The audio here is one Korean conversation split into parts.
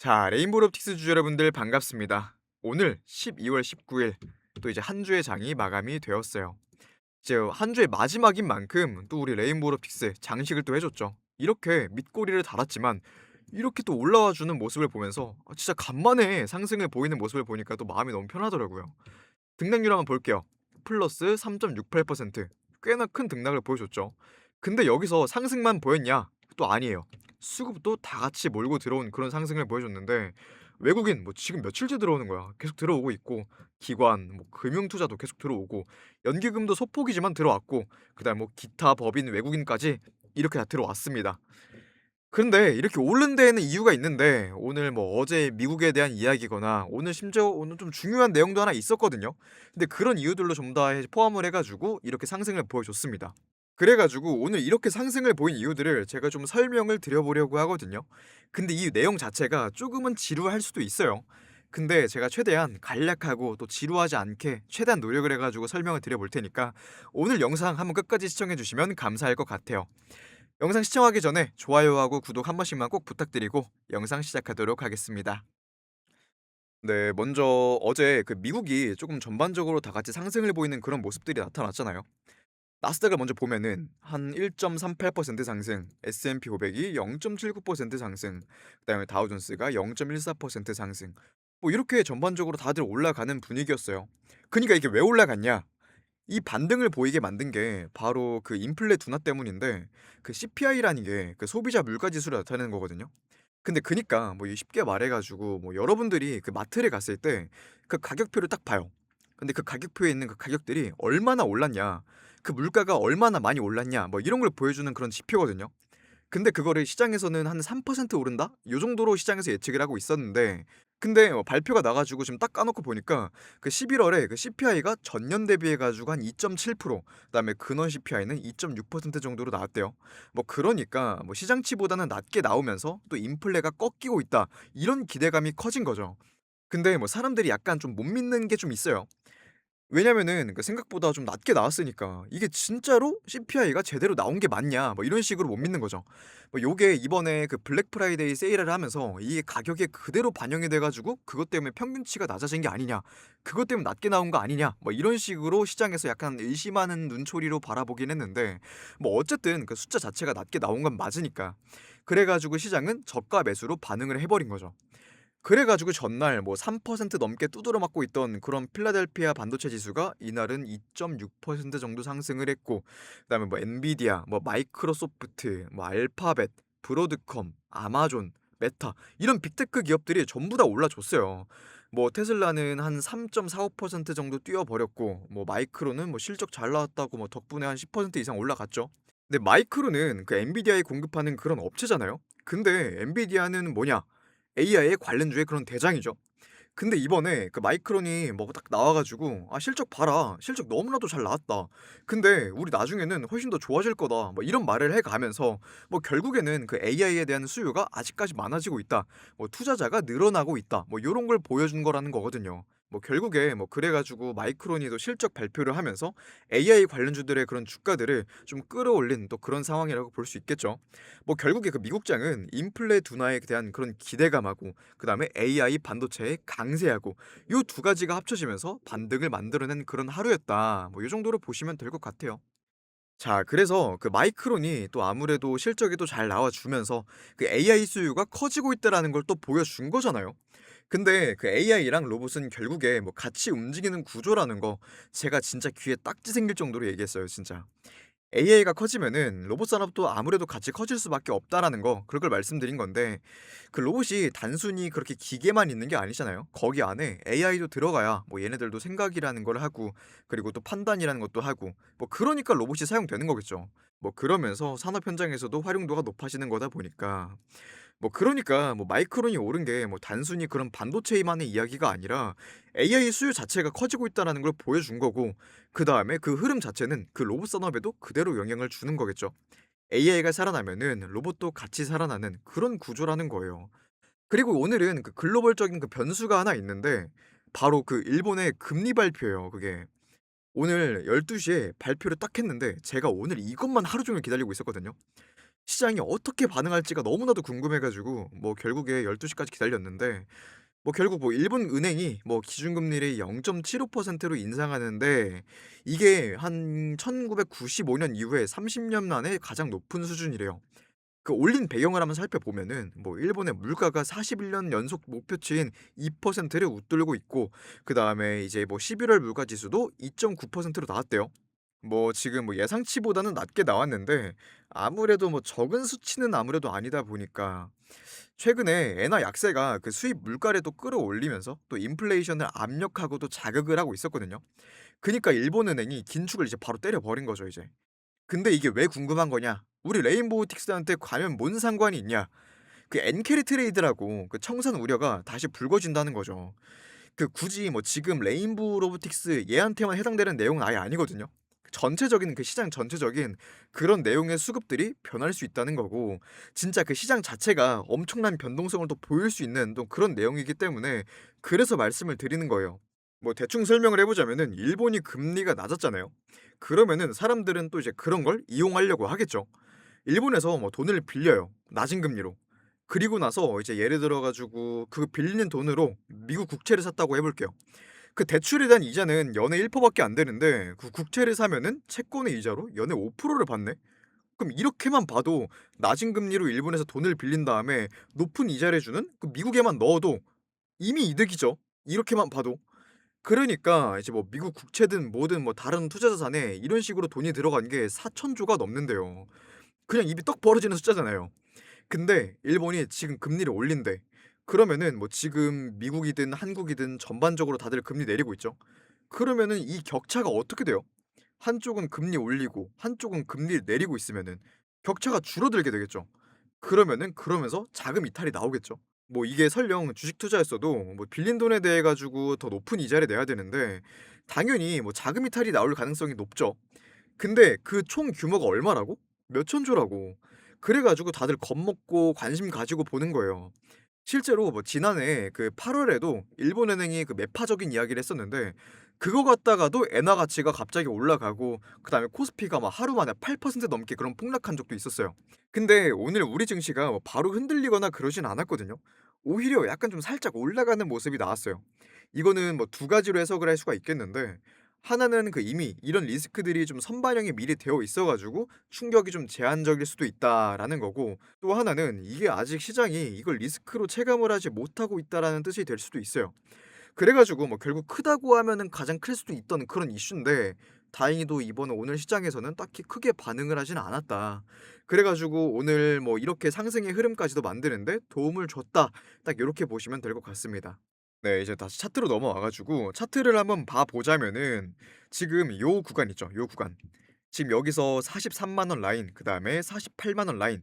자, 레인보우 롭틱스 주주 여러분들 반갑습니다. 오늘 12월 19일 또 이제 한 주의 장이 마감이 되었어요. 이제 한 주의 마지막인 만큼 또 우리 레인보우 롭틱스 장식을 또 해줬죠. 이렇게 밑꼬리를 달았지만 이렇게 또 올라와 주는 모습을 보면서 진짜 간만에 상승을 보이는 모습을 보니까 또 마음이 너무 편하더라고요. 등락률 한번 볼게요. 플러스 3.68%, 꽤나 큰 등락을 보여줬죠. 근데 여기서 상승만 보였냐? 또 아니에요. 수급도 다 같이 몰고 들어온 그런 상승을 보여줬는데 외국인 뭐 지금 며칠째 들어오는 거야. 계속 들어오고 있고 기관, 뭐 금융 투자도 계속 들어오고 연기금도 소폭이지만 들어왔고 그다음 뭐 기타 법인 외국인까지 이렇게 다 들어왔습니다. 근데 이렇게 오른 데에는 이유가 있는데 오늘 뭐 어제 미국에 대한 이야기거나 오늘 심지어 오늘 좀 중요한 내용도 하나 있었거든요. 근데 그런 이유들로 좀 다 포함을 해 가지고 이렇게 상승을 보여줬습니다. 그래 가지고 오늘 이렇게 상승을 보인 이유들을 제가 좀 설명을 드려 보려고 하거든요. 근데 이 내용 자체가 조금은 지루할 수도 있어요. 근데 제가 최대한 간략하고 또 지루하지 않게 최대한 노력을 해 가지고 설명을 드려 볼 테니까 오늘 영상 한번 끝까지 시청해 주시면 감사할 것 같아요. 영상 시청하기 전에 좋아요하고 구독 한 번씩만 꼭 부탁드리고 영상 시작하도록 하겠습니다. 네, 먼저 어제 그 미국이 조금 전반적으로 다 같이 상승을 보이는 그런 모습들이 나타났잖아요. 나스닥을 먼저 보면은 한 1.38% 상승, S&P 500이 0.79% 상승, 그다음에 다우존스가 0.14% 상승. 뭐 이렇게 전반적으로 다들 올라가는 분위기였어요. 그니까 이게 왜 올라갔냐? 이 반등을 보이게 만든 게 바로 그 인플레 둔화 때문인데 그 CPI라는 게 그 소비자 물가 지수를 나타내는 거거든요. 근데 그니까 뭐 이 쉽게 말해 가지고 뭐 여러분들이 그 마트를 갔을 때 그 가격표를 딱 봐요. 근데 그 가격표에 있는 그 가격들이 얼마나 올랐냐, 그 물가가 얼마나 많이 올랐냐 뭐 이런 걸 보여주는 그런 지표거든요. 근데 그거를 시장에서는 한 3% 오른다? 요 정도로 시장에서 예측을 하고 있었는데 근데 발표가 나 가지고 지금 딱 까 놓고 보니까 그 11월 월에 그 CPI가 전년 대비해 가지고 한 2.7%, 그다음에 근원 CPI는 2.6% 정도로 나왔대요. 뭐 그러니까 뭐 시장치보다는 낮게 나오면서 또 인플레가 꺾이고 있다. 이런 기대감이 커진 거죠. 근데 뭐 사람들이 약간 좀 못 믿는 게 좀 있어요. 왜냐면은 그 생각보다 좀 낮게 나왔으니까 '이게 진짜로 CPI가 제대로 나온 게 맞냐?' 뭐 이런 식으로 못 믿는 거죠. 뭐 요게 이번에 그 블랙 프라이데이 세일을 하면서 이게 가격에 그대로 반영이 돼 가지고 '그것 때문에 평균치가 낮아진 게 아니냐. 그것 때문에 낮게 나온 거 아니냐.' 뭐 이런 식으로 시장에서 약간 의심하는 눈초리로 바라보긴 했는데 뭐 어쨌든 그 숫자 자체가 낮게 나온 건 맞으니까. 그래 가지고 시장은 저가 매수로 반응을 해 버린 거죠. 그래 가지고 전날 뭐 3% 넘게 두드러 맞고 있던 그런 필라델피아 반도체 지수가 이날은 2.6% 정도 상승을 했고 그다음에 뭐 엔비디아, 뭐 마이크로소프트, 뭐 알파벳, 브로드컴, 아마존, 메타 이런 빅테크 기업들이 전부 다 올라줬어요. 뭐 테슬라는 한 3.45% 정도 뛰어 버렸고 뭐 마이크로는 뭐 실적 잘 나왔다고 뭐 덕분에 한 10% 이상 올라갔죠. 근데 마이크로는 그 엔비디아에 공급하는 그런 업체잖아요. 근데 엔비디아는 뭐냐? AI에 관련주의 그런 대장이죠. 근데 이번에 그 마이크론이 뭐 딱 나와 가지고 "아 실적 봐라. 실적 너무나도 잘 나왔다. 근데 우리 나중에는 훨씬 더 좋아질 거다." 뭐 이런 말을 해 가면서 뭐 결국에는 그 AI에 대한 수요가 아직까지 많아지고 있다. 뭐 투자자가 늘어나고 있다. 뭐 요런 걸 보여준 거라는 거거든요. 뭐 결국에 뭐 그래 가지고 마이크론이 또 실적 발표를 하면서 AI 관련주들의 그런 주가들을 좀 끌어올린 또 그런 상황이라고 볼 수 있겠죠. 뭐 결국에 그 미국장은 인플레 둔화에 대한 그런 기대감하고 그다음에 AI 반도체의 강세하고 요 두 가지가 합쳐지면서 반등을 만들어낸 그런 하루였다. 뭐 요 정도로 보시면 될 것 같아요. 자, 그래서 그 마이크론이 또 아무래도 실적이 또 잘 나와 주면서 그 AI 수요가 커지고 있다라는 걸 또 보여준 거잖아요. 근데 그 AI랑 로봇은 결국에 뭐 같이 움직이는 구조라는 거 제가 진짜 귀에 딱지 생길 정도로 얘기했어요, 진짜. AI가 커지면은 로봇 산업도 아무래도 같이 커질 수밖에 없다라는 거 그걸 말씀드린 건데 그 로봇이 단순히 그렇게 기계만 있는 게 아니잖아요. 거기 안에 AI도 들어가야 뭐 얘네들도 생각이라는 걸 하고 그리고 또 판단이라는 것도 하고 뭐 그러니까 로봇이 사용되는 거겠죠. 뭐 그러면서 산업 현장에서도 활용도가 높아지는 거다 보니까 뭐 그러니까 뭐 마이크론이 오른 게 뭐 단순히 그런 반도체만의 이야기가 아니라 AI 수요 자체가 커지고 있다는 걸 보여준 거고 그다음에 그 흐름 자체는 그 로봇 산업에도 그대로 영향을 주는 거겠죠. AI가 살아나면은 로봇도 같이 살아나는 그런 구조라는 거예요. 그리고 오늘은 그 글로벌적인 그 변수가 하나 있는데 바로 그 일본의 금리 발표예요, 그게. 오늘 12 시에 발표를 딱 했는데 제가 오늘 이것만 하루 종일 기다리고 있었거든요. 시장이 어떻게 반응할지가 너무나도 궁금해 가지고 뭐 결국에 12 시까지 기다렸는데 뭐 결국 뭐 일본 은행이 뭐 기준금리를 0.75%로 인상하는데 이게 한 1995년 이후에 30년 만에 가장 높은 수준이래요. 그 올린 배경을 한번 살펴보면은 뭐 일본의 물가가 41년 연속 목표치인 2%를 웃돌고 있고, 그다음에 이제 뭐 11월 물가 지수도 2.9%로 나왔대요. 뭐 지금 뭐 예상치보다는 낮게 나왔는데 아무래도 뭐 적은 수치는 아무래도 아니다 보니까 최근에 엔화 약세가 그 수입 물가를 또 끌어올리면서 또 인플레이션을 압력하고도 자극을 하고 있었거든요. 그니까 일본은행이 긴축을 이제 바로 때려 버린 거죠 이제. 근데 이게 왜 궁금한 거냐? 우리 레인보우틱스한테 과연 뭔 상관이 있냐? 그 엔캐리 트레이드라고 그 청산 우려가 다시 불거진다는 거죠. 그 굳이 뭐 지금 레인보우 로보틱스 얘한테만 해당되는 내용은 아예 아니거든요. 전체적인 그 시장 전체적인 그런 내용의 수급들이 변할 수 있다는 거고, 진짜 그 시장 자체가 엄청난 변동성을 또 보일 수 있는 또 그런 내용이기 때문에 그래서 말씀을 드리는 거예요. 뭐 대충 설명을 해 보자면은 일본이 금리가 낮았잖아요. 그러면은 사람들은 또 이제 그런 걸 이용하려고 하겠죠. 일본에서 뭐 돈을 빌려요, 낮은 금리로. 그리고 나서 이제 예를 들어 가지고 그 빌리는 돈으로 미국 국채를 샀다고 해 볼게요. 그 대출에 대한 이자는 연에 1% 밖에 안 되는데 그 국채를 사면은 채권의 이자로 연에 5%를 받네? 그럼 이렇게만 봐도 낮은 금리로 일본에서 돈을 빌린 다음에 높은 이자를 주는 그 미국에만 넣어도 이미 이득이죠. 이렇게만 봐도. 그러니까 이제 뭐 미국 국채든 뭐든 뭐 다른 투자 자산에 이런 식으로 돈이 들어간 게 4천 조가 넘는데요. 그냥 입이 떡 벌어지는 숫자잖아요. 근데 일본이 지금 금리를 올린대. 그러면은 뭐 지금 미국이든 한국이든 전반적으로 다들 금리 내리고 있죠. 그러면은 이 격차가 어떻게 돼요? 한쪽은 금리 올리고 한쪽은 금리를 내리고 있으면은 격차가 줄어들게 되겠죠. 그러면은 그러면서 자금 이탈이 나오겠죠. 뭐 이게 설령 주식 투자였어도 뭐 빌린 돈에 대해 가지고 더 높은 이자를 내야 되는데 당연히 뭐 자금 이탈이 나올 가능성이 높죠. 근데 그 총 규모가 얼마라고? 몇천 조라고. 그래 가지고 다들 겁먹고 관심 가지고 보는 거예요. 실제로 뭐 지난해 그 8 월에도 일본은행이 그 매파적인 이야기를 했었는데 그거 갖다가도 엔화 가치가 갑자기 올라가고 그다음에 코스피가 막 하루 만에 8% 넘게 그런 폭락한 적도 있었어요. 근데 오늘 우리 증시가 뭐 바로 흔들리거나 그러진 않았거든요. 오히려 약간 좀 살짝 올라가는 모습이 나왔어요. 이거는 뭐 두 가지로 해석을 할 수가 있겠는데, 하나는 그 이미 이런 리스크들이 좀 선반영이 미리 되어 있어 가지고 충격이 좀 제한적일 수도 있다라는 거고, 또 하나는 이게 아직 시장이 이걸 리스크로 체감을 하지 못하고 있다라는 뜻이 될 수도 있어요. 그래 가지고 뭐 결국 크다고 하면은 가장 클 수도 있던 그런 이슈인데 다행히도 이번 오늘 시장에서는 딱히 크게 반응을 하진 않았다. 그래 가지고 오늘 뭐 이렇게 상승의 흐름까지도 만드는데 도움을 줬다. 딱 요렇게 보시면 될 것 같습니다. 네, 이제 다시 차트로 넘어와 가지고 차트를 한번 봐 보자면은 지금 요 구간 있죠, 요 구간. 지금 여기서 43만 원 라인, 그다음에 48만 원 라인,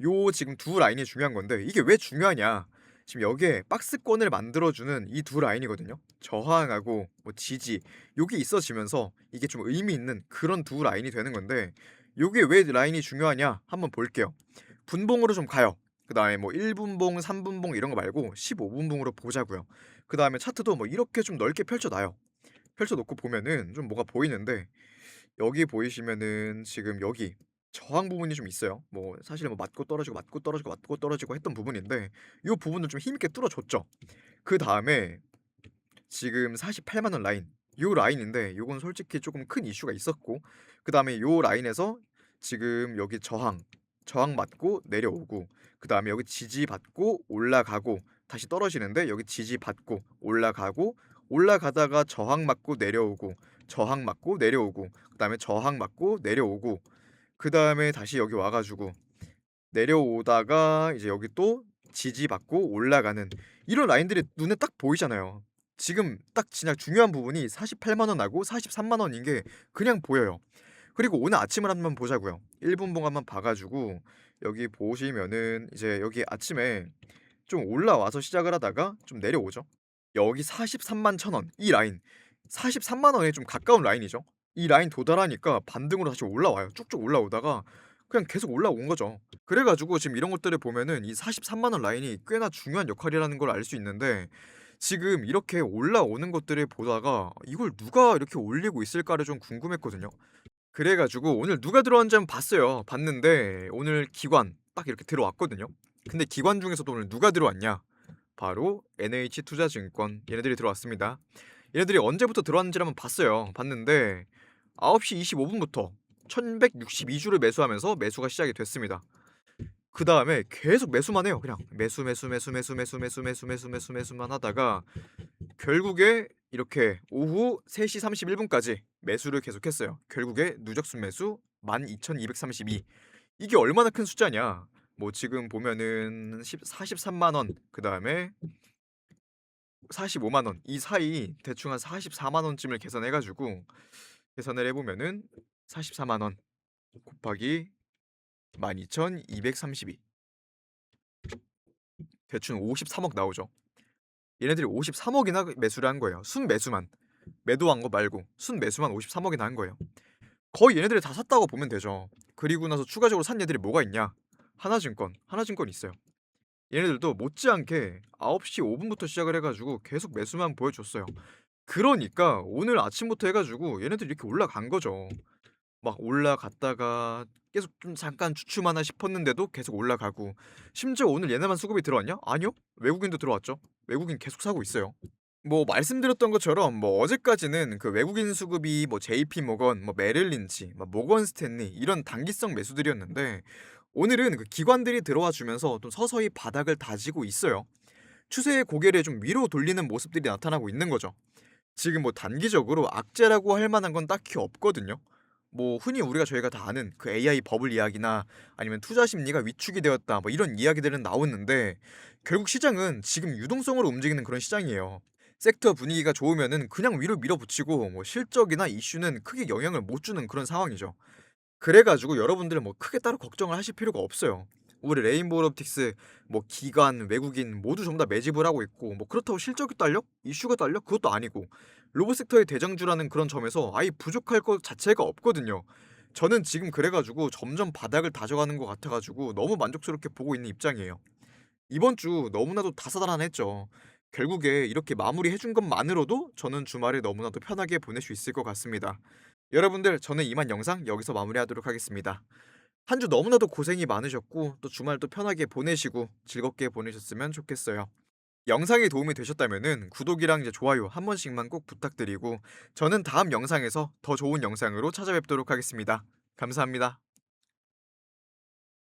요 지금 두 라인이 중요한 건데 이게 왜 중요하냐. 지금 여기에 박스권을 만들어 주는 이 두 라인이거든요. 저항하고 뭐 지지, 요게 있어지면서 이게 좀 의미 있는 그런 두 라인이 되는 건데, 요게 왜 라인이 중요하냐 한번 볼게요. 분봉으로 좀 가요. 그다음에 뭐 1 분봉, 3 분봉 이런 거 말고 15 분봉으로 보자고요. 그다음에 차트도 뭐 이렇게 좀 넓게 펼쳐 놔요. 펼쳐 놓고 보면은 좀 뭐가 보이는데, 여기 보이시면은 지금 여기 저항 부분이 좀 있어요. 뭐 사실 뭐 맞고 떨어지고 맞고 떨어지고 맞고 떨어지고 했던 부분인데 요 부분을 좀 힘있게 뚫어 줬죠. 그다음에 지금 48만 원 라인, 요 라인인데 요건 솔직히 쪼금 큰 이슈가 있었고, 그다음에 요 라인에서 지금 여기 저항 맞고 내려오고, 그다음에 여기 지지받고 올라가고 다시 떨어지는데 여기 지지받고 올라가고, 올라가다가 저항 맞고 내려오고, 저항 맞고 내려오고, 그다음에 저항 맞고 내려오고, 그다음에 다시 여기 와 가지고 내려오다가 이제 여기 또 지지받고 올라가는 이런 라인들이 눈에 딱 보이잖아요. 지금 딱 진짜 중요한 부분이 48만 원하고 43만 원인 게 그냥 보여요. 그리고 오늘 아침을 한번 보자고요. 1 분봉 한번 봐 가지고 여기 보시면은 이제 여기 아침에 좀 올라와서 시작을 하다가 좀 내려오죠. 여기 431,000원 이 라인, 430,000 원에 좀 가까운 라인이죠. 이 라인 도달하니까 반등으로 다시 올라와요. 쭉쭉 올라오다가 그냥 계속 올라온 거죠. 그래 가지고 지금 이런 것들을 보면은 이 430,000원 라인이 꽤나 중요한 역할이라는 걸 알 수 있는데, 지금 이렇게 올라오는 것들을 보다가 '이걸 누가 이렇게 올리고 있을까.'를 좀 궁금했거든요. 그래 가지고 오늘 누가 들어왔는지 한번 봤어요. 봤는데 오늘 기관 딱 이렇게 들어왔거든요. 근데 기관 중에서도 오늘 누가 들어왔냐? 바로 NH투자증권 얘네들이 들어왔습니다. 얘네들이 언제부터 들어왔는지를 한번 봤어요. 봤는데 9시 25분부터 1162주를 매수하면서 매수가 시작이 됐습니다. 그다음에 계속 매수만 해요. 그냥 매수만 하다가 결국에 이렇게 오후 3시 31분까지 매수를 계속했어요. 결국에 누적 순매수 12,232. 이게 얼마나 큰 숫자냐? 뭐 지금 보면은 43만 원, 그다음에 45만 원, 이 사이 대충 한 44만 원쯤을 계산해 가지고 계산을 해 보면은 44만 원 곱하기 12,232, 대충 53억 나오죠. 얘네들이 53억이나 매수를 한 거예요. 순매수만. 매도한 거 말고 순매수만 53억이나 한 거예요. 거의 얘네들이 다 샀다고 보면 되죠. 그리고 나서 추가적으로 산 얘들이 뭐가 있냐? 하나증권 있어요. 얘네들도 못지않게 9시 5분부터 시작을 해 가지고 계속 매수만 보여줬어요. 그러니까 오늘 아침부터 해 가지고 얘네들이 이렇게 올라간 거죠. 막 올라갔다가 계속 좀 잠깐 주춤하나 싶었는데도 계속 올라가고, 심지어 오늘 얘네만 수급이 들어왔냐? 아니요. 외국인도 들어왔죠. 외국인 계속 사고 있어요. 뭐 말씀드렸던 것처럼 뭐 어제까지는 그 외국인 수급이 뭐 JP 모건, 뭐 메릴 린치, 뭐 모건 스탠리 이런 단기성 매수들이었는데, 오늘은 그 기관들이 들어와 주면서 좀 서서히 바닥을 다지고 있어요. 추세의 고개를 좀 위로 돌리는 모습들이 나타나고 있는 거죠. 지금 뭐 단기적으로 악재라고 할 만한 건 딱히 없거든요. 뭐 흔히 저희가 다 아는 그 AI 버블 이야기나 아니면 투자 심리가 위축이 되었다 뭐 이런 이야기들은 나오는데, 결국 시장은 지금 유동성으로 움직이는 그런 시장이에요. 섹터 분위기가 좋으면은 그냥 위로 밀어붙이고 뭐 실적이나 이슈는 크게 영향을 못 주는 그런 상황이죠. 그래 가지고 여러분들은 뭐 크게 따로 걱정을 하실 필요가 없어요. 우리 레인보우 옵틱스 뭐 기관, 외국인 모두 전부 다 매집을 하고 있고, 뭐 그렇다고 실적이 딸려? 이슈가 딸려? 그것도 아니고, 로봇 섹터의 대장주라는 그런 점에서 아예 부족할 것 자체가 없거든요. 저는 지금 그래 가지고 점점 바닥을 다져가는 것 같아 가지고 너무 만족스럽게 보고 있는 입장이에요. 이번 주 너무나도 다사다난했죠. 결국에 이렇게 마무리해 준 것만으로도 저는 주말을 너무나도 편하게 보낼 수 있을 것 같습니다. 여러분들, 저는 이만 영상 여기서 마무리하도록 하겠습니다. 한 주 너무나도 고생이 많으셨고 또 주말도 편하게 보내시고 즐겁게 보내셨으면 좋겠어요. 영상이 도움이 되셨다면은 구독이랑 이제 좋아요 한 번씩만 꼭 부탁드리고, 저는 다음 영상에서 더 좋은 영상으로 찾아뵙도록 하겠습니다. 감사합니다.